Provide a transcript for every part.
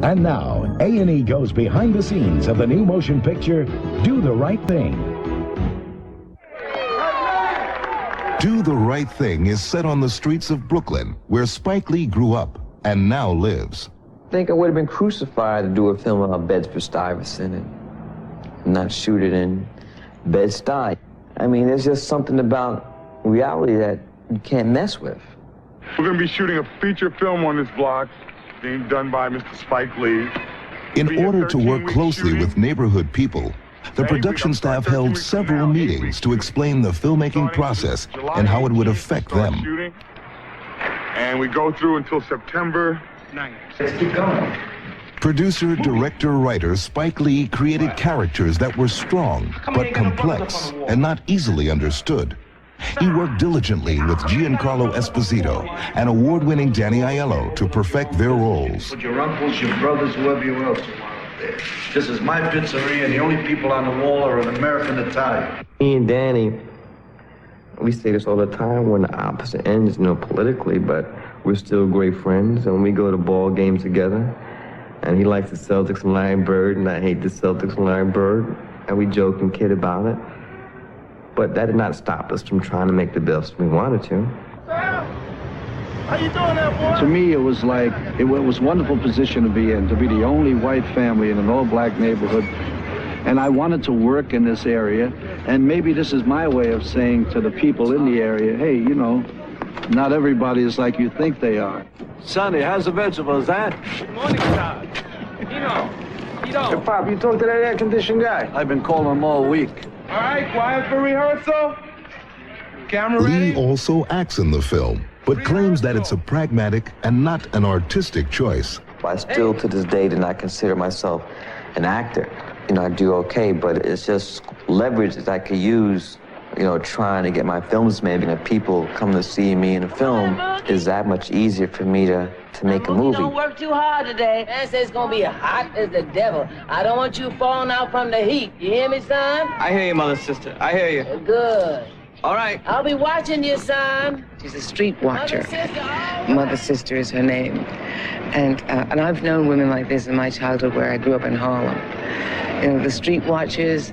And now, A&E goes behind the scenes of the new motion picture, Do the Right Thing. Do the Right Thing is set on the streets of Brooklyn, where Spike Lee grew up and now lives. I think I would have been crucified to do a film about Bedford-Stuyvesant and not shoot it in Bed-Stuy. I mean, there's just something about reality that you can't mess with. We're going to be shooting a feature film on this block, being done by Mr. Spike Lee. In order to work closely with neighborhood people, the production staff held several meetings to explain the filmmaking process and how it would affect them. And we go through until September 9th. Let's keep going. Producer, director, writer Spike Lee created characters that were strong but complex and not easily understood. He worked diligently with Giancarlo Esposito and award-winning Danny Aiello to perfect their roles. With your uncles, your brothers, whoever you else you want up there. This is my pizzeria, and the only people on the wall are an American Italian. Me and Danny, we say this all the time. We're on the opposite ends, politically, but we're still great friends. And we go to ball games together, and he likes the Celtics and Larry Bird, and I hate the Celtics and Larry Bird, and we joke and kid about it. But that did not stop us from trying to make the best we wanted to. How you doing there, boy? To me, it was like, it was a wonderful position to be in, to be the only white family in an all-black neighborhood. And I wanted to work in this area, and maybe this is my way of saying to the people in the area, hey, not everybody is like you think they are. Sonny, how's the vegetables, huh? Good morning, Todd. Hey, Pop, you talked to that air-conditioned guy? I've been calling him all week. All right, quiet for rehearsal. Camera ready? Lee also acts in the film, but claims that it's a pragmatic and not an artistic choice. I still, to this day, do not consider myself an actor. I do okay, but it's just leverage that I could use, trying to get my films made. And if people come to see me in a film, it's that much easier for me to make a movie. Don't work too hard today. Man says it's gonna be hot as the devil. I don't want you falling out from the heat. You hear me, son? I hear you, mother, sister. I hear you. Good. All right. I'll be watching you, son. She's a street watcher. Mother, sister, Mother Sister is her name. And I've known women like this in my childhood where I grew up in Harlem. The street watchers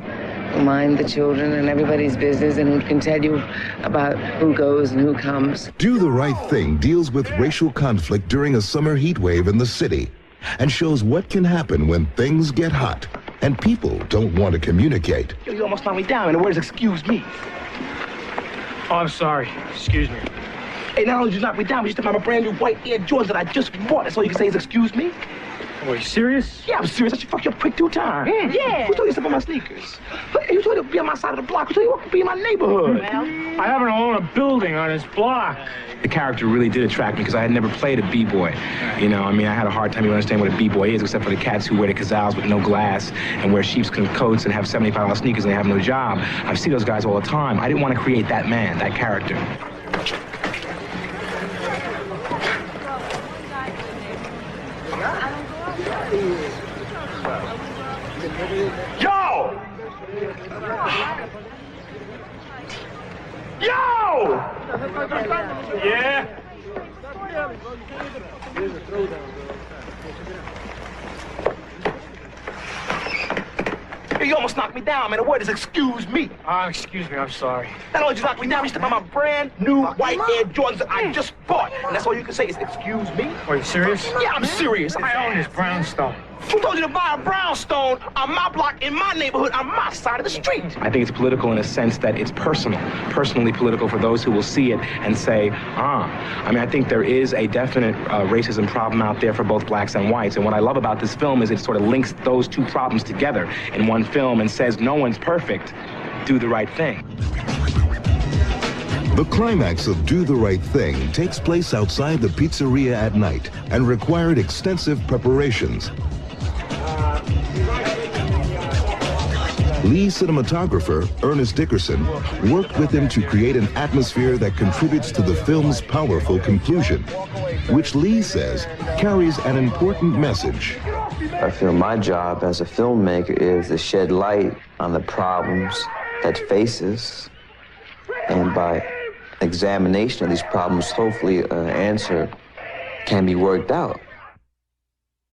who mind the children and everybody's business and who can tell you about who goes and who comes. Do the Right Thing deals with racial conflict during a summer heat wave in the city and shows what can happen when things get hot and people don't want to communicate. You almost knocked me down, and the words excuse me. Oh, I'm sorry. Excuse me. Hey, not only did you knock me down, but you stepped on my brand new white Air Jordans that I just bought. That's all you can say is excuse me? Oh, are you serious? Yeah, I'm serious. I should fuck you up quick 2 times. Yeah. Who told you to step on my sneakers? Hey, you told you to be on my side of the block. Who told you to be in my neighborhood? Well, I happen to own a building on this block. The character really did attract me because I had never played a b-boy. I had a hard time even understanding what a b-boy is, except for the cats who wear the kazals with no glass and wear sheepskin coats and have $75 sneakers and they have no job. I see those guys all the time. I didn't want to create that man, that character. Yo! Yo! Yeah? You almost knocked me down, man. The word is excuse me. Excuse me, I'm sorry. Not only did you knock me down, you stepped on my brand new white Air Jordans that I just bought. And that's all you can say is excuse me. Are you serious? Yeah, I'm serious. I own this brownstone. Who told you to buy a brownstone on my block, in my neighborhood, on my side of the street? I think it's political in a sense that it's personal, personally political for those who will see it and say, I think there is a definite racism problem out there for both blacks and whites. And what I love about this film is it sort of links those two problems together in one film and says, no one's perfect, do the right thing. The climax of Do the Right Thing takes place outside the pizzeria at night and required extensive preparations. Lee cinematographer Ernest Dickerson worked with him to create an atmosphere that contributes to the film's powerful conclusion, which Lee says carries an important message. I feel my job as a filmmaker is to shed light on the problems that face us, and by examination of these problems, hopefully an answer can be worked out.